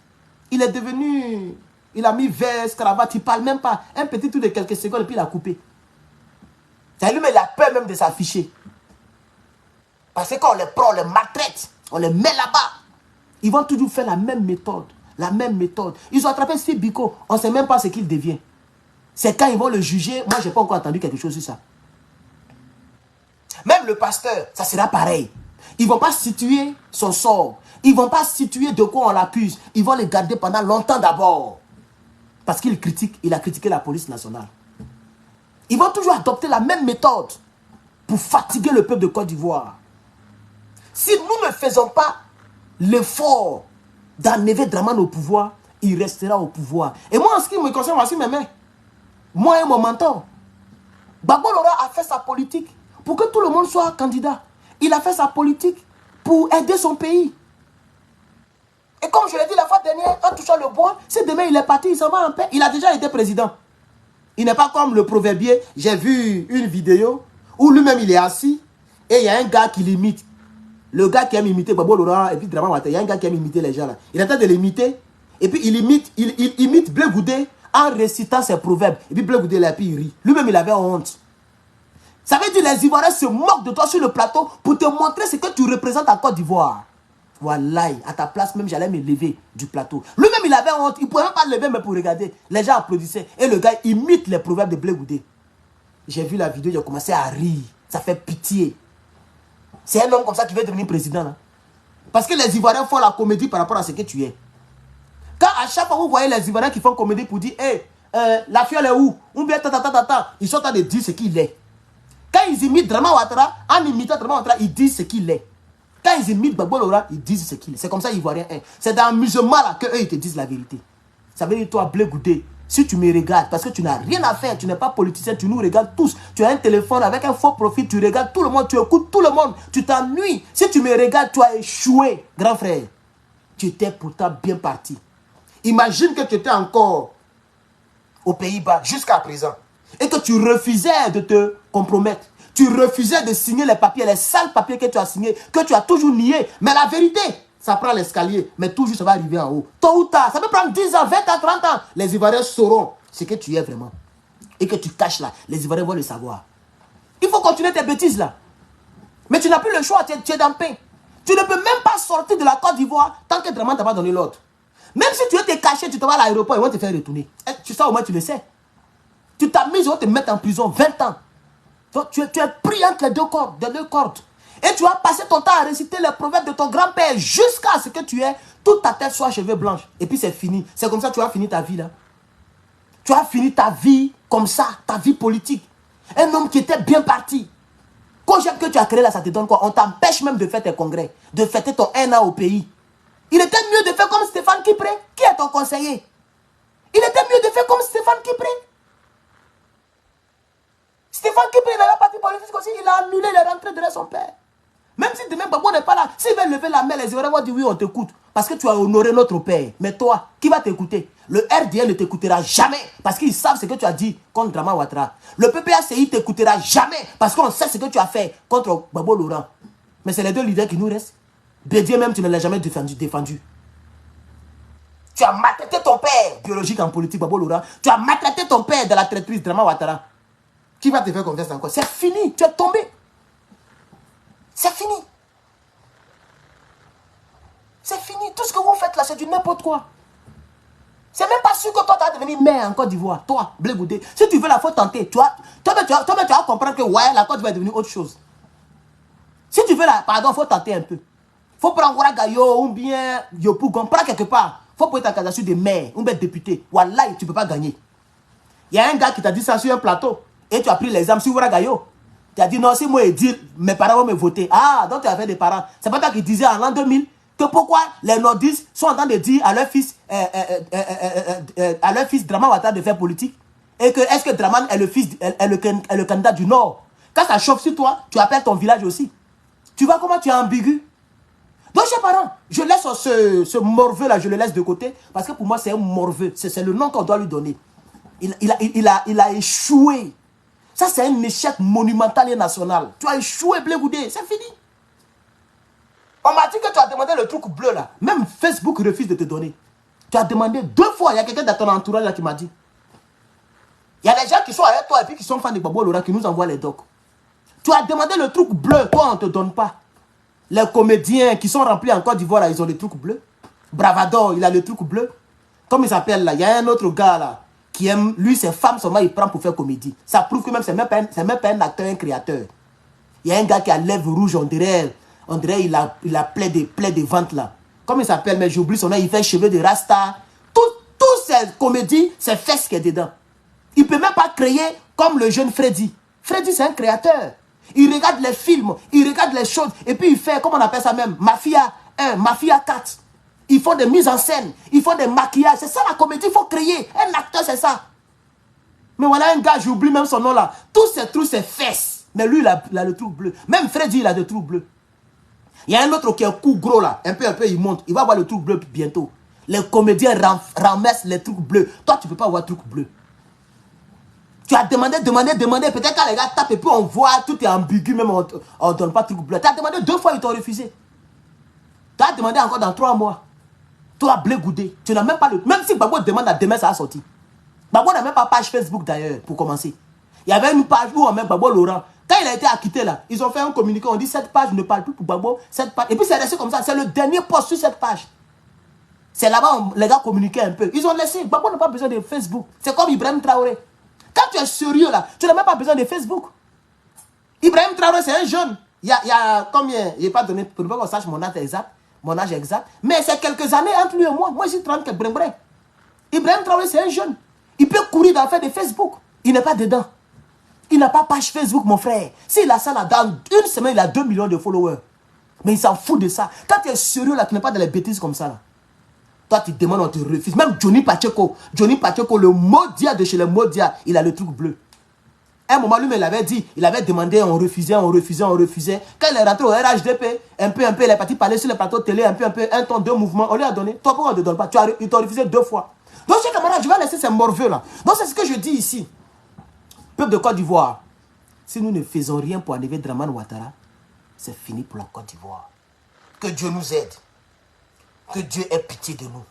Il est devenu... Il a mis veste, cravate, il ne parle même pas. Un petit tour de quelques secondes et puis il a coupé. C'est lui-même, il a peur même de s'afficher. Parce qu'on les prend, on les maltraite, on les met là-bas. Ils vont toujours faire la même méthode. La même méthode. Ils ont attrapé Steve Biko. On ne sait même pas ce qu'il devient. C'est quand ils vont le juger. Moi, je n'ai pas encore entendu quelque chose sur ça. Même le pasteur, ça sera pareil. Ils ne vont pas situer son sort. Ils ne vont pas situer de quoi on l'accuse. Ils vont le garder pendant longtemps d'abord. Parce qu'il critique, il a critiqué la police nationale. Ils vont toujours adopter la même méthode pour fatiguer le peuple de Côte d'Ivoire. Si nous ne faisons pas l'effort d'enlever Dramane au pouvoir, il restera au pouvoir. Et moi, en ce qui me concerne, voici mes mains. Moi et mon mentor. Gbagbo Lora a fait sa politique pour que tout le monde soit candidat. Il a fait sa politique pour aider son pays. Et comme je l'ai dit la fois dernière, en touchant le bois, si demain il est parti, il s'en va en paix. Il a déjà été président. Il n'est pas comme le proverbier. J'ai vu une vidéo où lui-même il est assis et il y a un gars qui l'imite. Le gars qui aime imiter Babo Laurent et puis Draman Ouattara, il y a un gars qui aime imiter les gens là. Il est en train de l'imiter et puis il imite Blé Goudé en récitant ses proverbes. Et puis Blé Goudé là, puis il rit. Lui-même il avait honte. Ça veut dire que les Ivoiriens se moquent de toi sur le plateau pour te montrer ce que tu représentes à Côte d'Ivoire. Voilà, à ta place même, j'allais me lever du plateau. Lui-même, il avait honte. Il ne pouvait même pas lever, mais pour regarder. Les gens applaudissaient. Et le gars imite les proverbes de Blé Goudé. J'ai vu la vidéo, j'ai commencé à rire. Ça fait pitié. C'est un homme comme ça qui veut devenir président. Là. Parce que les Ivoiriens font la comédie par rapport à ce que tu es. Quand à chaque fois vous voyez les Ivoiriens qui font comédie pour dire, hey, la fiole est où? Ou bien, ils sont en train de dire ce qu'il est. Quand ils imitent Draman Ouattara, en imitant Draman Ouattara, ils disent ce qu'il est. Quand ils imitent Gbagbo Laurent, ils disent ce qu'il est. C'est comme ça, ils ne voient rien. C'est dans l'amusement là qu'eux, ils te disent la vérité. Ça veut dire, toi, Blé Goudé, si tu me regardes, parce que tu n'as rien à faire, tu n'es pas politicien, tu nous regardes tous. Tu as un téléphone avec un faux profil, tu regardes tout le monde, tu écoutes tout le monde, tu t'ennuies. Si tu me regardes, tu as échoué, grand frère. Tu étais pourtant bien parti. Imagine que tu étais encore aux Pays-Bas jusqu'à présent et que tu refusais de te compromettre. Tu refusais de signer les papiers, les sales papiers que tu as signés, que tu as toujours niés. Mais la vérité, ça prend l'escalier, mais toujours ça va arriver en haut. Tôt ou tard, ça peut prendre 10 ans, 20 ans, 30 ans. Les Ivoiriens sauront ce que tu es vraiment. Et que tu caches là, les Ivoiriens vont le savoir. Il faut continuer tes bêtises là. Mais tu n'as plus le choix, tu es dans pain. Tu ne peux même pas sortir de la Côte d'Ivoire tant que Draman t'a pas donné l'ordre. Même si tu es caché, tu te vas à l'aéroport, ils vont te faire retourner. Tu sais, au moins tu le sais. Tu t'amuses, ils vont te mettre en prison 20 ans. Donc, tu es pris entre les deux cordes. Et tu as passé ton temps à réciter les proverbes de ton grand-père jusqu'à ce que tu aies toute ta tête soit cheveux blanches. Et puis c'est fini. C'est comme ça que tu as fini ta vie là. Tu as fini ta vie comme ça, ta vie politique. Un homme qui était bien parti. Quand j'aime que tu as créé là, ça te donne quoi? On t'empêche même de faire tes congrès, de fêter ton 1 an au pays. Il était mieux de faire comme Stéphane Kipré. Qui est ton conseiller? Il était mieux de faire comme Stéphane Kipré. Stéphane Kipré, il a parti politique aussi, il a annulé les rentrées de son père. Même si demain Gbagbo n'est pas là, s'il veut lever la main, les Ivoiriens vont dire oui, on t'écoute. Parce que tu as honoré notre père. Mais toi, qui va t'écouter? Le RDN ne t'écoutera jamais. Parce qu'ils savent ce que tu as dit contre Draman Ouattara. Le PPACI ne t'écoutera jamais. Parce qu'on sait ce que tu as fait contre Gbagbo Laurent. Mais c'est les deux leaders qui nous restent. Bédier même, tu ne l'as jamais défendu. Tu as maltraité ton père biologique en politique, Gbagbo Laurent. Tu as maltraité ton père de la traîtrise, Draman Ouattara. Qui va te faire confiance encore? C'est fini, tu es tombé. C'est fini. C'est fini. Tout ce que vous faites là, c'est du n'importe quoi. C'est même pas sûr que toi, tu vas devenir maire en Côte d'Ivoire. Toi, Blé Goudé. Si tu veux la faut tenter. Toi, tu vas comprendre que ouais, la Côte va devenir autre chose. Si tu veux la, pardon, il faut tenter un peu. Il faut prendre Ouagayo ou bien Yopougon. Prends quelque part. Il faut prendre ta candidature de maire ou bien député. Voilà, tu ne peux pas gagner. Il y a un gars qui t'a dit ça sur un plateau. Et tu as pris l'examen sur Ouagayo. Tu as dit non, si moi je dis, mes parents vont me voter. Ah, donc tu avais des parents. C'est pas toi qui disais en l'an 2000 que pourquoi les nordistes sont en train de dire à leur fils, Draman Ouattara de faire politique. Et que est-ce que Draman est le candidat du Nord. Quand ça chauffe sur toi, tu appelles ton village aussi. Tu vois comment tu es ambigu. Donc, chers parents, je laisse ce morveux là, je le laisse de côté. Parce que pour moi, c'est un morveux. C'est le nom qu'on doit lui donner. Il a échoué. Ça, c'est un échec monumental et national. Tu as échoué, Blé Goudé. C'est fini. On m'a dit que tu as demandé le truc bleu là. Même Facebook refuse de te donner. Tu as demandé 2 fois. Il y a quelqu'un dans ton entourage là qui m'a dit. Il y a des gens qui sont avec toi et puis qui sont fans de Gbagbo Laurent qui nous envoient les docs. Tu as demandé le truc bleu. Toi, on ne te donne pas. Les comédiens qui sont remplis en Côte d'Ivoire là, ils ont le truc bleu. Bravador, il a le truc bleu. Comme il s'appelle là, il y a un autre gars là. Qui aime, lui, ses femmes seulement, il prend pour faire comédie. Ça prouve que même, c'est même pas un acteur, un créateur. Il y a un gars qui a lèvres rouges, on dirait il a plein de ventre là. Comme il s'appelle, mais j'oublie son nom, il fait cheveux de rasta. Toutes ces comédies, c'est fesses qui est dedans. Il ne peut même pas créer comme le jeune Freddy. Freddy, c'est un créateur. Il regarde les films, il regarde les choses, et puis il fait, comment on appelle ça même, Mafia 1, Mafia 4. Ils font des mises en scène, ils font des maquillages. C'est ça la comédie, il faut créer. Un acteur, c'est ça. Mais voilà un gars, j'oublie même son nom là. Tous ces trous, c'est fesses. Mais lui, il a le trou bleu. Même Freddy, il a des trous bleus. Il y a un autre qui est coup gros là. Un peu, il monte. Il va avoir le truc bleu bientôt. Les comédiens ramassent les trucs bleus. Toi, tu ne peux pas avoir le truc bleu. Tu as demandé. Peut-être quand les gars tapent et puis on voit, tout est ambigu, même on ne donne pas de truc bleu. Tu as demandé 2 fois, ils t'ont refusé. Tu as demandé encore dans 3 mois. Toi, blé goudé. Tu n'as même pas le. Même si Gbagbo demande à demain, ça a sorti. Gbagbo n'a même pas page Facebook d'ailleurs, pour commencer. Il y avait une page où on met Gbagbo Laurent. Quand il a été acquitté là, ils ont fait un communiqué, on dit cette page ne parle plus pour Gbagbo, cette page. Et puis c'est resté comme ça, c'est le dernier post sur cette page. C'est là-bas les gars communiquaient un peu. Ils ont laissé, Gbagbo n'a pas besoin de Facebook. C'est comme Ibrahim Traoré. Quand tu es sérieux là, tu n'as même pas besoin de Facebook. Ibrahim Traoré c'est un jeune. Il y a combien? Je n'ai pas donné, pour qu'on sache mon âge exact. Mais c'est quelques années entre lui et moi. Moi j'ai 30 brin. Ibrahim Traoré c'est un jeune. Il peut courir dans le fait de Facebook. Il n'est pas dedans. Il n'a pas page Facebook, mon frère. S'il a ça là, dans une semaine, il a 2 millions de followers. Mais il s'en fout de ça. Quand tu es sérieux là, tu n'es pas dans les bêtises comme ça là. Toi, tu demandes, on te refuse. Même Johnny Pacheco, le Modia de chez les Modia, il a le truc bleu. À un moment, lui, il avait dit, il avait demandé, on refusait. Quand il est rentré au RHDP, un peu, il est parti parler sur les plateaux de télé, un peu, un ton, 2 mouvements, on lui a donné. Toi, pourquoi on ne te donne pas? Il t'a refusé 2 fois. Donc, chers camarades, je vais laisser ces morveux là. Donc, c'est ce que je dis ici. Peuple de Côte d'Ivoire, si nous ne faisons rien pour enlever Dramane Ouattara, c'est fini pour la Côte d'Ivoire. Que Dieu nous aide. Que Dieu ait pitié de nous.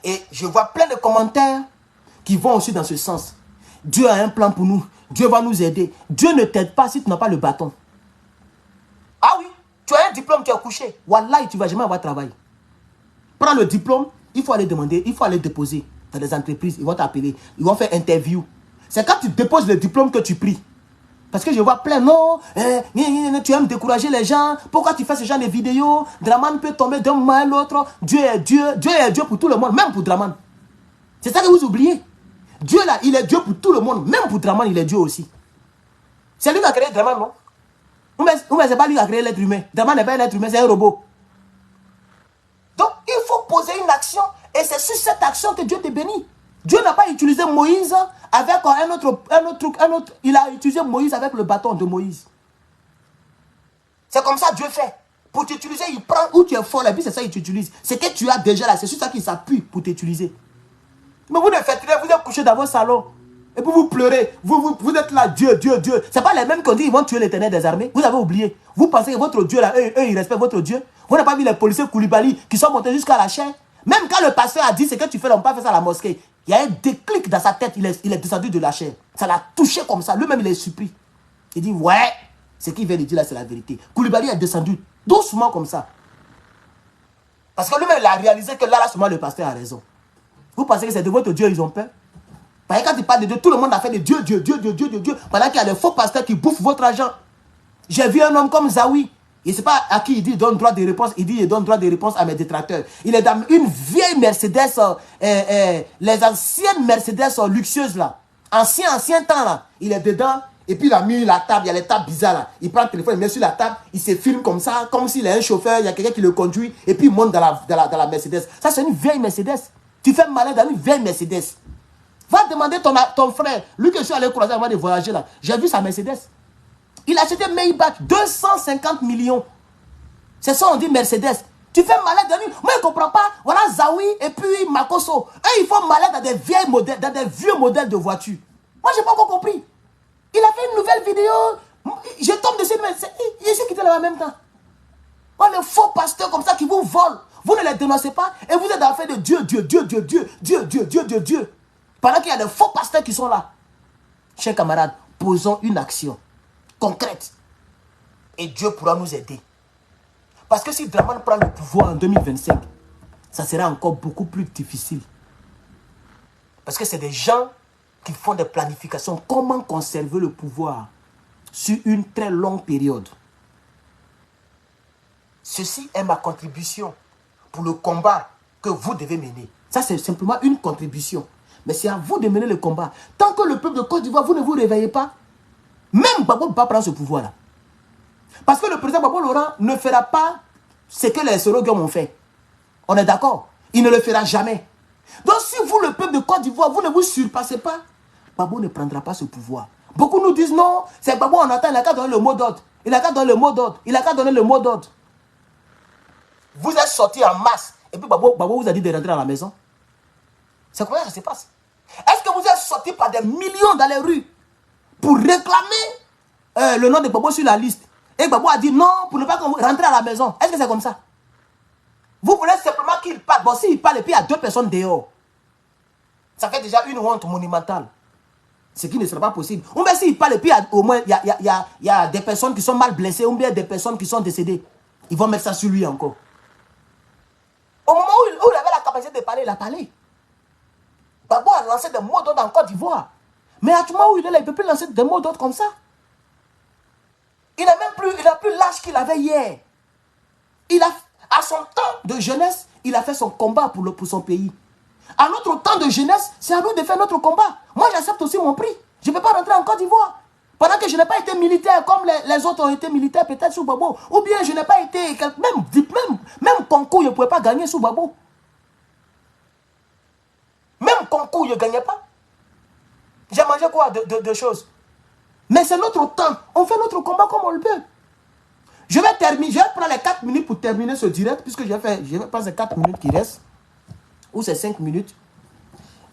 Et je vois plein de commentaires qui vont aussi dans ce sens. Dieu a un plan pour nous. Dieu va nous aider. Dieu ne t'aide pas si tu n'as pas le bâton. Ah oui, tu as un diplôme qui est couché. Wallah, tu ne vas jamais avoir travail. Prends le diplôme, il faut aller demander, il faut aller déposer dans des entreprises. Ils vont t'appeler, ils vont faire interview. C'est quand tu déposes le diplôme que tu pries. Parce que je vois plein, non, tu aimes décourager les gens. Pourquoi tu fais ce genre de vidéos? Dramane peut tomber d'un moment à l'autre. Dieu est Dieu. Dieu est Dieu pour tout le monde, même pour Dramane. C'est ça que vous oubliez. Dieu là, il est Dieu pour tout le monde. Même pour Dramane, il est Dieu aussi. C'est lui qui a créé Dramane, non? Ou mais c'est pas lui qui a créé l'être humain. Dramane n'est pas un être humain, c'est un robot. Donc, il faut poser une action. Et c'est sur cette action que Dieu te bénit. Dieu n'a pas utilisé Moïse avec un autre. Il a utilisé Moïse avec le bâton de Moïse. C'est comme ça Dieu fait. Pour t'utiliser, il prend où tu es fort, et puis c'est ça qu'il t'utilise. C'est que tu as déjà là, c'est sur ça qu'il s'appuie pour t'utiliser. Mais vous ne faites rien, vous êtes couché dans vos salons. Et puis vous pleurez. Vous êtes là, Dieu. Ce n'est pas les mêmes qu'on dit, ils vont tuer l'Éternel des armées. Vous avez oublié. Vous pensez que votre Dieu là, eux ils respectent votre Dieu. Vous n'avez pas vu les policiers Koulibaly qui sont montés jusqu'à la chair. Même quand le pasteur a dit ce que tu fais, on ne peut pas faire ça à la mosquée. Il y a un déclic dans sa tête, il est descendu de la chair. Ça l'a touché comme ça, lui-même il est surpris. Il dit, ouais, ce qu'il vient de dire là, c'est la vérité. Koulibaly est descendu doucement comme ça. Parce que lui-même il a réalisé que là, seulement le pasteur a raison. Vous pensez que c'est de votre Dieu, ils ont peur? Parce que quand il parle de Dieu, tout le monde a fait de Dieu. Pendant qu'il y a des faux pasteurs qui bouffent votre argent. J'ai vu un homme comme Zawi. Il ne sait pas à qui il dit il donne droit de réponse. Il dit il donne droit de réponse à mes détracteurs. Il est dans une vieille Mercedes, les anciennes Mercedes luxueuses là. Ancien temps là. Il est dedans. Et puis il a mis la table, il y a les tables bizarres là. Il prend le téléphone, il met sur la table, il se filme comme ça, comme s'il est un chauffeur, il y a quelqu'un qui le conduit. Et puis il monte dans la Mercedes. Ça c'est une vieille Mercedes. Tu fais malade dans une vieille Mercedes. Va demander ton frère. Lui que je suis allé croiser avant de voyager là. J'ai vu sa Mercedes. Il a acheté Maybach, 250 millions. C'est ça, on dit Mercedes. Tu fais malade dans lui. Moi, je ne comprends pas. Voilà Zawi et puis Makoso. Eux, ils font malade dans des vieilles modèles, dans des vieux modèles de voitures. Moi, je n'ai pas encore compris. Il a fait une nouvelle vidéo. Je tombe dessus, mais il s'est quitté là en même temps. Oh, les faux pasteurs comme ça qui vous volent. Vous ne les dénoncez pas et vous êtes dans le fait de Dieu. Pendant qu'il y a des faux pasteurs qui sont là. Chers camarades, posons une action concrète. Et Dieu pourra nous aider. Parce que si Dramane prend le pouvoir en 2025, ça sera encore beaucoup plus difficile. Parce que c'est des gens qui font des planifications. Comment conserver le pouvoir sur une très longue période. Ceci est ma contribution pour le combat que vous devez mener. Ça, c'est simplement une contribution. Mais c'est à vous de mener le combat. Tant que le peuple de Côte d'Ivoire, vous ne vous réveillez pas, même Gbagbo ne peut pas prendre ce pouvoir-là. Parce que le président Gbagbo Laurent ne fera pas ce que les Soroguium ont fait. On est d'accord? Il ne le fera jamais. Donc si vous, le peuple de Côte d'Ivoire, vous ne vous surpassez pas, Gbagbo ne prendra pas ce pouvoir. Beaucoup nous disent non, c'est Gbagbo, on attend, il n'a qu'à donner le mot d'ordre. Il n'a qu'à donner le mot d'ordre. Vous êtes sortis en masse. Et puis Babo vous a dit de rentrer à la maison. C'est comment ça se passe? Est-ce que vous êtes sortis par des millions dans les rues pour réclamer le nom de Babo sur la liste? Et Babo a dit non, pour ne pas rentrer à la maison. Est-ce que c'est comme ça? Vous voulez simplement qu'il parle. Bon, s'il parle et puis il y a 2 personnes dehors, ça fait déjà une honte monumentale. Ce qui ne sera pas possible. Ou bien s'il parle et puis au moins il y a des personnes qui sont mal blessées ou bien des personnes qui sont décédées. Ils vont mettre ça sur lui encore. Au moment où il avait la capacité de parler, il a parlé. Babo a lancé des mots d'ordre en Côte d'Ivoire. Mais à tout moment où il est là, il ne peut plus lancer des mots d'ordre comme ça. Il n'a plus l'âge qu'il avait hier. À son temps de jeunesse, il a fait son combat pour son pays. À notre temps de jeunesse, c'est à nous de faire notre combat. Moi, j'accepte aussi mon prix. Je ne vais pas rentrer en Côte d'Ivoire. Pendant que je n'ai pas été militaire comme les autres ont été militaires, peut-être sous Babo. Ou bien je n'ai pas été... Même concours, je ne pouvais pas gagner sous Babo. Même concours, je ne gagnais pas. J'ai mangé quoi de choses. Mais c'est notre temps. On fait notre combat comme on le peut. Je vais prendre les 4 minutes pour terminer ce direct, puisque je vais prendre les 4 minutes qui restent. Ou c'est 5 minutes.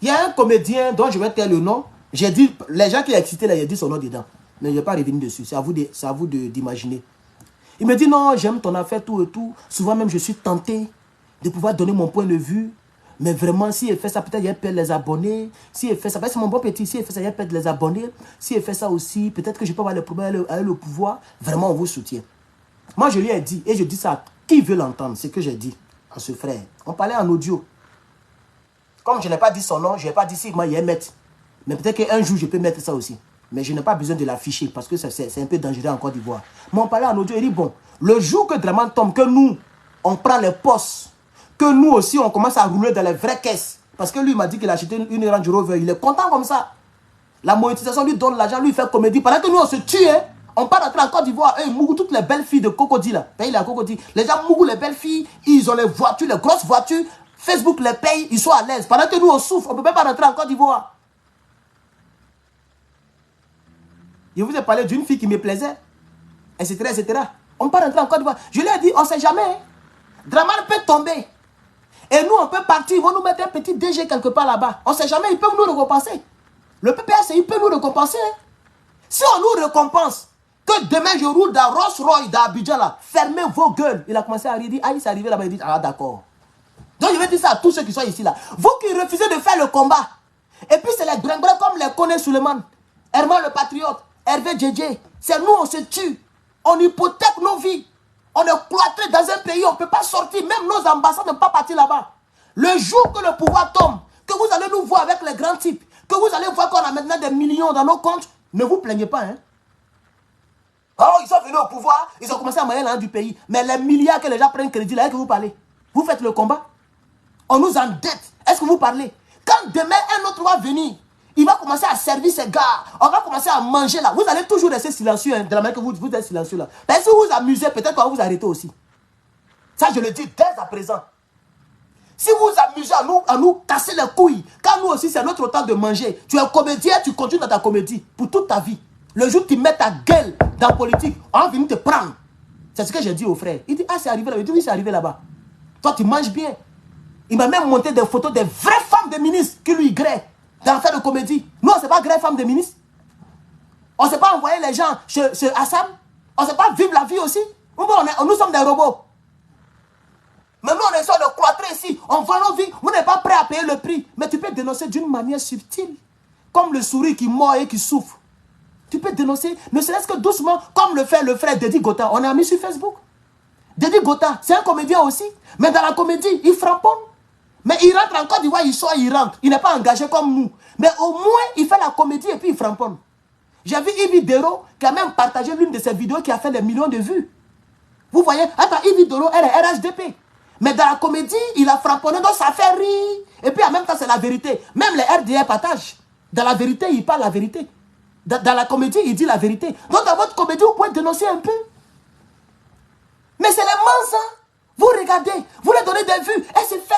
Il y a un comédien dont je vais taire le nom. J'ai dit, les gens qui ont excité là, j'ai dit son nom dedans. Mais je ne vais pas revenir dessus. C'est à vous d'imaginer. Il me dit non, j'aime ton affaire, tout et tout. Souvent même, je suis tenté de pouvoir donner mon point de vue. Mais vraiment, si il fait ça, peut-être il perd les abonnés. Si il fait ça, c'est mon bon petit. Si il fait ça, il perd les abonnés. Si il fait ça aussi, peut-être que je peux avoir les problèmes avec le pouvoir. Vraiment, on vous soutient. Moi, je lui ai dit, et je dis ça à qui veut l'entendre, ce que j'ai dit à ce frère. On parlait en audio. Comme je n'ai pas dit son nom, je n'ai pas dit si moi il est mettre. Mais peut-être qu'un jour, je peux mettre ça aussi. Mais je n'ai pas besoin de l'afficher parce que c'est un peu dangereux en Côte d'Ivoire. Mais on parlait en audio, il dit, bon, le jour que Draman tombe, que nous, on prend les postes, que nous aussi, on commence à rouler dans les vraies caisses. Parce que lui, il m'a dit qu'il a acheté une Range Rover. Il est content comme ça. La monétisation lui donne l'argent, lui il fait comédie. Pendant que nous, on se tue, hein, on part rentrer en Côte d'Ivoire. Et Mougou, toutes les belles filles de Cocody, là. Paye la Cocody. Les gens, Mougou, les belles filles, ils ont les voitures, les grosses voitures. Facebook les paye, ils sont à l'aise. Pendant que nous, on souffre, on ne peut même pas rentrer en Côte d'Ivoire. Je vous ai parlé d'une fille qui me plaisait, etc., etc. On ne peut pas rentrer en Côte d'Ivoire. Je lui ai dit, on ne sait jamais. Hein. Draman peut tomber. Et nous, on peut partir. Ils vont nous mettre un petit DG quelque part là-bas. On ne sait jamais, ils peuvent nous récompenser. Le PPS, il peut nous récompenser. Hein. Si on nous récompense, que demain je roule dans Rolls-Royce, dans Abidjan, là, fermez vos gueules. Il a commencé à rire, il dit, ah, il s'est arrivé là-bas, il dit, ah, d'accord. Donc je vais dire ça à tous ceux qui sont ici là. Vous qui refusez de faire le combat. Et puis c'est les gringrins comme les Koné Suleiman, Herman le Patriote, Hervé Djedje. C'est nous, on se tue. On hypothèque nos vies. On est cloîtré dans un pays, on ne peut pas sortir. Même nos ambassades ne peuvent pas partir là-bas. Le jour que le pouvoir tombe, que vous allez nous voir avec les grands types, que vous allez voir qu'on a maintenant des millions dans nos comptes, ne vous plaignez pas. Hein? Oh, ils sont venus au pouvoir, ils ont commencé à mailler l'argent du pays. Mais les milliards que les gens prennent crédit, là, que vous parlez. Vous faites le combat. On nous endette. Est-ce que vous parlez? Quand demain un autre va venir, il va commencer à servir ses gars. On va commencer à manger là. Vous allez toujours rester silencieux. Hein, de la manière que vous êtes silencieux là. Mais si vous vous amusez, peut-être qu'on va vous arrêter aussi. Ça, je le dis dès à présent. Si vous vous amusez à nous casser les couilles, quand nous aussi, c'est notre temps de manger. Tu es comédien, tu continues dans ta comédie pour toute ta vie. Le jour où tu mets ta gueule dans la politique, on va venir te prendre. C'est ce que j'ai dit au frère. Il dit, ah, c'est arrivé là. Il dit, oui, c'est arrivé là-bas. Toi, tu manges bien. Il m'a même monté des photos des vraies femmes de ministres qui lui grêent dans l'affaire de comédie. Nous, on ne sait pas grêer femmes de ministres. On ne sait pas envoyer les gens chez Assam. On ne sait pas vivre la vie aussi. Nous sommes des robots. Mais nous, on est sur de cloîtrer ici. On voit nos vies. Vous n'êtes pas prêt à payer le prix. Mais tu peux dénoncer d'une manière subtile. Comme le souris qui mord et qui souffre. Tu peux dénoncer, ne serait-ce que doucement, comme le fait le frère Dedi Gota. On a mis sur Facebook. Dedi Gota, c'est un comédien aussi. Mais dans la comédie, il frapponne. Mais il rentre en Côte d'Ivoire, il sort, il rentre. Il n'est pas engagé comme nous. Mais au moins, il fait la comédie et puis il frapponne. J'ai vu Yves Dero qui a même partagé l'une de ses vidéos qui a fait des millions de vues. Vous voyez, attends, Yves Dero, elle est RHDP. Mais dans la comédie, il a frapponné, donc ça fait rire. Et puis en même temps, c'est la vérité. Même les RDR partagent. Dans la vérité, il parle la vérité. Dans la comédie, il dit la vérité. Donc dans votre comédie, vous pouvez dénoncer un peu. Mais c'est les Manza. Vous regardez, vous leur donnez des vues. Elle s'est fait.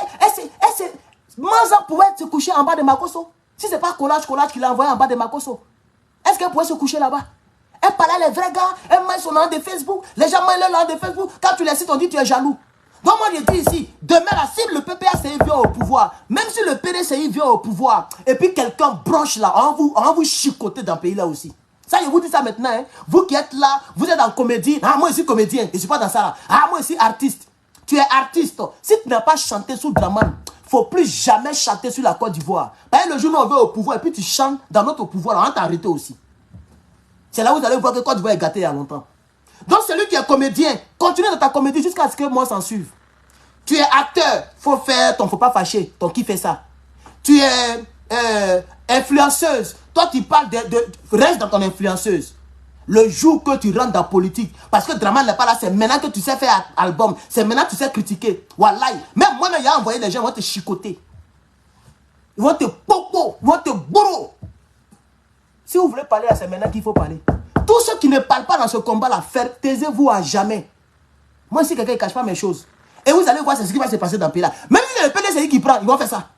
Manza pouvait se coucher en bas de Makosso. Si ce n'est pas Collage qui l'a envoyé en bas de Makosso. Est-ce qu'elle pouvait se coucher là-bas? Elle parlait les vrais gars. Elle met son nom de Facebook. Les gens mettent leur nom de Facebook. Quand tu les cites, on dit tu es jaloux. Donc moi je dis ici, demain là, si le PPACI vient au pouvoir, même si le PDCI vient au pouvoir, et puis quelqu'un branche là, on va vous chicoter dans le pays là aussi. Ça, je vous dis ça maintenant, hein. Vous qui êtes là, vous êtes en comédie. Ah, moi je suis comédien, je ne suis pas dans ça là. Ah, moi je suis artiste. Tu es artiste. Si tu n'as pas chanté sous Draman, il ne faut plus jamais chanter sur la Côte d'Ivoire. Parce que le jour où on veut au pouvoir, et puis tu chantes dans notre pouvoir, on va t'arrêter aussi. C'est là où vous allez voir que Côte d'Ivoire est gâtée il y a longtemps. Donc celui qui est comédien, continue dans ta comédie jusqu'à ce que moi s'en suive. Tu es acteur, faut faire ton faut pas fâcher, ton qui fait ça. Tu es influenceuse, toi tu parles reste dans ton influenceuse. Le jour que tu rentres dans la politique, parce que Draman n'est pas là, c'est maintenant que tu sais faire album, c'est maintenant que tu sais critiquer. Wallahi, même moi, il y a envoyé des gens, ils vont te chicoter. Ils vont te popo, ils vont te bourreau. Si vous voulez parler, c'est maintenant qu'il faut parler. Tous ceux qui ne parlent pas dans ce combat-là, taisez-vous à jamais. Moi, si quelqu'un ne cache pas mes choses, et vous allez voir ce qui va se passer dans le pays là. Même si c'est le PDCI qui prend, ils vont faire ça.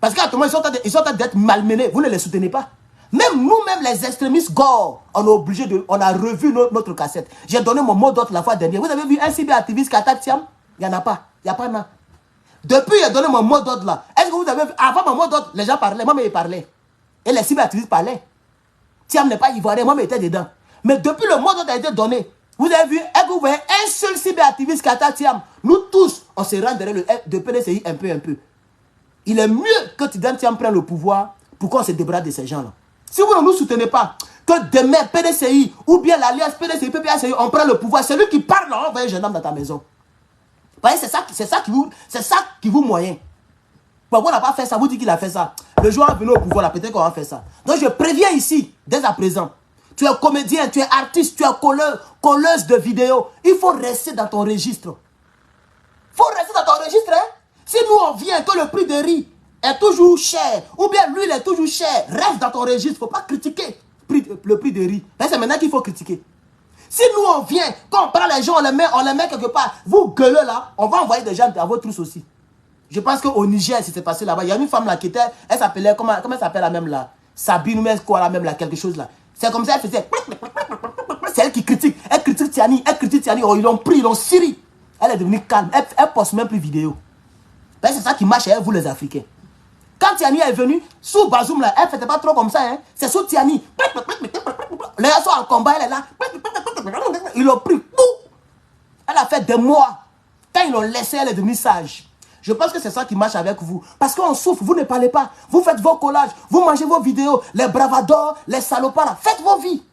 Parce qu'à tout moment, ils sont en train d'être malmenés. Vous ne les soutenez pas. Même nous-mêmes, les extrémistes gore, on est obligé de... On a revu notre cassette. J'ai donné mon mot d'ordre la fois dernière. Vous avez vu un cyberactiviste qui attaque Thiam? Il n'y en a pas. Il n'y a pas non. Depuis, j'ai donné mon mot d'ordre là. Est-ce que vous avez vu? Avant mon mot d'ordre, les gens parlaient. Moi, mais ils parlaient. Et les cyberactivistes parlaient. Thiam n'est pas ivoirien. Moi, mais j'étais dedans. Mais depuis le mot d'ordre a été donné, vous avez vu? Est-ce que vous voyez un seul cyberactiviste qui attaque Thiam? Nous tous, on se rend derrière le PDCI un peu. Il est mieux que Thiam prenne le pouvoir pour qu'on se débarrasse de ces gens-là. Si vous ne nous soutenez pas, que demain PDCI ou bien l'alliance PDCI, PPACI, on prend le pouvoir, c'est lui qui parle, on va un gendarme dans ta maison. Vous voyez, c'est ça qui vous moyen. Pourquoi on n'a pas fait ça? Vous dites qu'il a fait ça. Le jour où on est venu au pouvoir, peut-être qu'on va faire ça. Donc je préviens ici, dès à présent. Tu es comédien, tu es artiste, tu es colleuse de vidéos. Il faut rester dans ton registre. Il faut rester dans ton registre, hein? Si nous on vient que le prix de riz est toujours cher, ou bien l'huile est toujours cher, reste dans ton registre, il ne faut pas critiquer le prix de riz. C'est maintenant qu'il faut critiquer. Si nous on vient, quand on prend les gens, on les met quelque part, vous gueulez là, on va envoyer des gens à votre trousse aussi. Je pense qu'au Niger, si c'est passé là-bas, il y a une femme là qui était, elle s'appelait, comment elle s'appelle la même là? Sabine ou quoi la même là, quelque chose là. C'est comme ça, elle faisait. C'est elle qui critique. Elle critique Tiani, oh, ils l'ont pris, ils l'ont sciri. Elle est devenue calme, elle poste même plus vidéo. C'est ça qui marche avec vous les Africains. Quand Tiani est venu, sous Bazoum là, elle ne faisait pas trop comme ça, hein. C'est sous Tiani. Les gens sont en combat, elle est là. Ils l'ont pris. Elle a fait des mois. Quand ils l'ont laissé, elle est devenue sage. Je pense que c'est ça qui marche avec vous. Parce qu'on souffre, vous ne parlez pas. Vous faites vos collages, vous mangez vos vidéos, les bravadors, les salopards, là. Faites vos vies.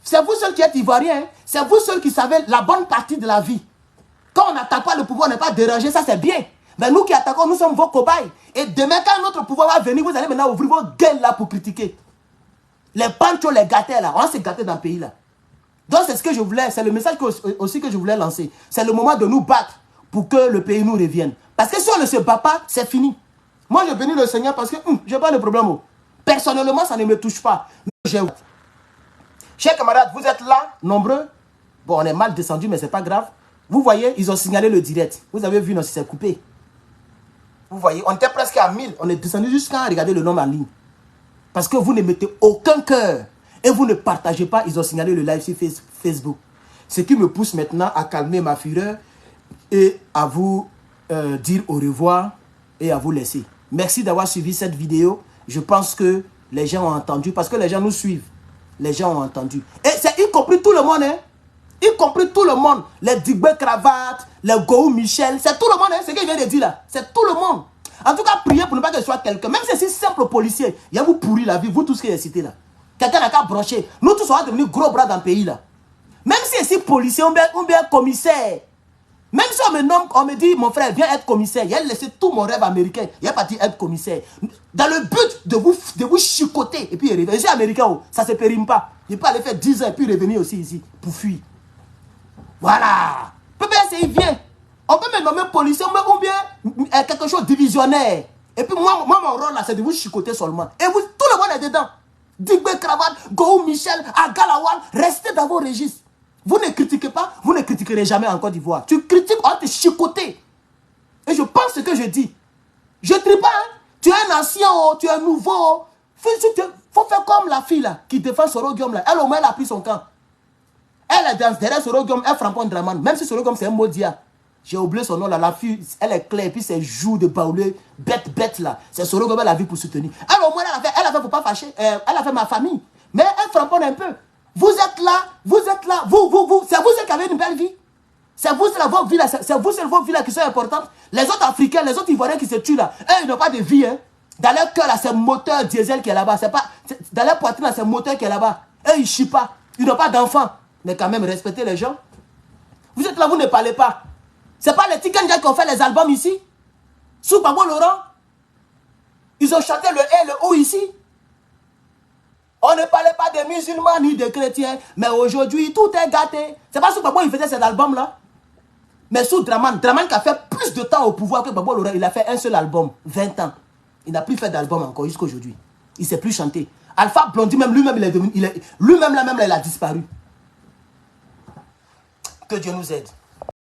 C'est vous seuls qui êtes ivoiriens, hein. C'est vous seuls qui savez la bonne partie de la vie. Quand on n'attaque pas le pouvoir, on n'est pas dérangé, ça c'est bien. Mais nous qui attaquons, nous sommes vos cobayes. Et demain, quand notre pouvoir va venir, vous allez maintenant ouvrir vos gueules là pour critiquer. Les panchos, les gâtés là, on va se gâter dans le pays là. Donc c'est ce que je voulais, c'est le message aussi que je voulais lancer. C'est le moment de nous battre pour que le pays nous revienne. Parce que si on ne se bat pas, c'est fini. Moi je bénis le Seigneur parce que je n'ai pas de problème. Personnellement, ça ne me touche pas. Chers camarades, vous êtes là, nombreux. Bon, on est mal descendu, mais ce n'est pas grave. Vous voyez, ils ont signalé le direct. Vous avez vu, non, c'est coupé. Vous voyez, on était presque à 1000. On est descendu jusqu'à regarder le nombre en ligne. Parce que vous ne mettez aucun cœur. Et vous ne partagez pas. Ils ont signalé le live sur Facebook. Ce qui me pousse maintenant à calmer ma fureur et à vous dire au revoir et à vous laisser. Merci d'avoir suivi cette vidéo. Je pense que les gens ont entendu. Parce que les gens nous suivent. Les gens ont entendu. Et c'est y compris tout le monde, hein. Y compris tout le monde. Les Digbe Cravate, les Gou Michel, c'est tout le monde, hein, ce qu'il vient de dire là. C'est tout le monde. En tout cas, priez pour ne pas que ce soit quelqu'un. Même si c'est si simple policier, il y a vous pourri la vie, vous tous qui êtes cités là. Quelqu'un n'a qu'à brocher. Nous tous, on va devenir gros bras dans le pays là. Même si c'est si policier ou bien commissaire. Même si on me dit, mon frère, viens être commissaire. Il a laissé tout mon rêve américain. Il a parti être commissaire. Dans le but de vous chicoter. Et puis il revenir. Je suis américain, oh, ça ne se périme pas. Il peut aller faire 10 ans et puis revenir aussi ici pour fuir. Voilà. PPACI vient. On peut me nommer policier ou bien quelque chose de divisionnaire. Et puis moi mon rôle là, c'est de vous chicoter seulement. Et vous, tout le monde est dedans. Digbe Cravate, Gou Michel, Agalawal, restez dans vos registres. Vous ne critiquez pas, vous ne critiquerez jamais en Côte d'Ivoire. Tu critiques, on va te chicoter. Et je pense ce que je dis. Je ne trie pas, hein. Tu es un ancien, oh, tu es un nouveau. Il faut faire comme la fille là, qui défend Sorogium là. Elle au moins elle a pris son camp. Elle est derrière Sorogium, elle frappe Draman. Même si Sorogium c'est un maudit. J'ai oublié son nom là. La fille, elle est claire. Et puis ses joues de baoulé, bête là. C'est Soro Gobe la vie pour soutenir. Alors au moins, elle a fait pour pas fâcher. Elle a fait ma famille. Mais elle framponne un peu. Vous êtes là. Vous. C'est vous qui avez une belle vie. C'est vous, c'est vos vies là. C'est vous, c'est vos vies là qui sont importantes. Les autres Africains, les autres Ivoiriens qui se tuent là, eux, ils n'ont pas de vie. Hein. Dans leur cœur là, c'est moteur diesel qui est là-bas. Dans leur poitrine là, c'est moteur qui est là-bas. Eux, ils ne chient pas. Ils n'ont pas d'enfants. Mais quand même, respectez les gens. Vous êtes là, vous ne parlez pas. C'est pas les Tikanja qui ont fait les albums ici. Sous Babo Laurent. Ils ont chanté le E et le O ici. On ne parlait pas des musulmans ni des chrétiens. Mais aujourd'hui, tout est gâté. C'est pas sous Babo il faisait cet album-là. Mais sous Draman qui a fait plus de temps au pouvoir que Babo Laurent, il a fait un seul album. 20 ans. Il n'a plus fait d'album encore jusqu'à aujourd'hui. Il ne sait plus chanter. Alpha Blondy, même lui-même, il a disparu. Que Dieu nous aide.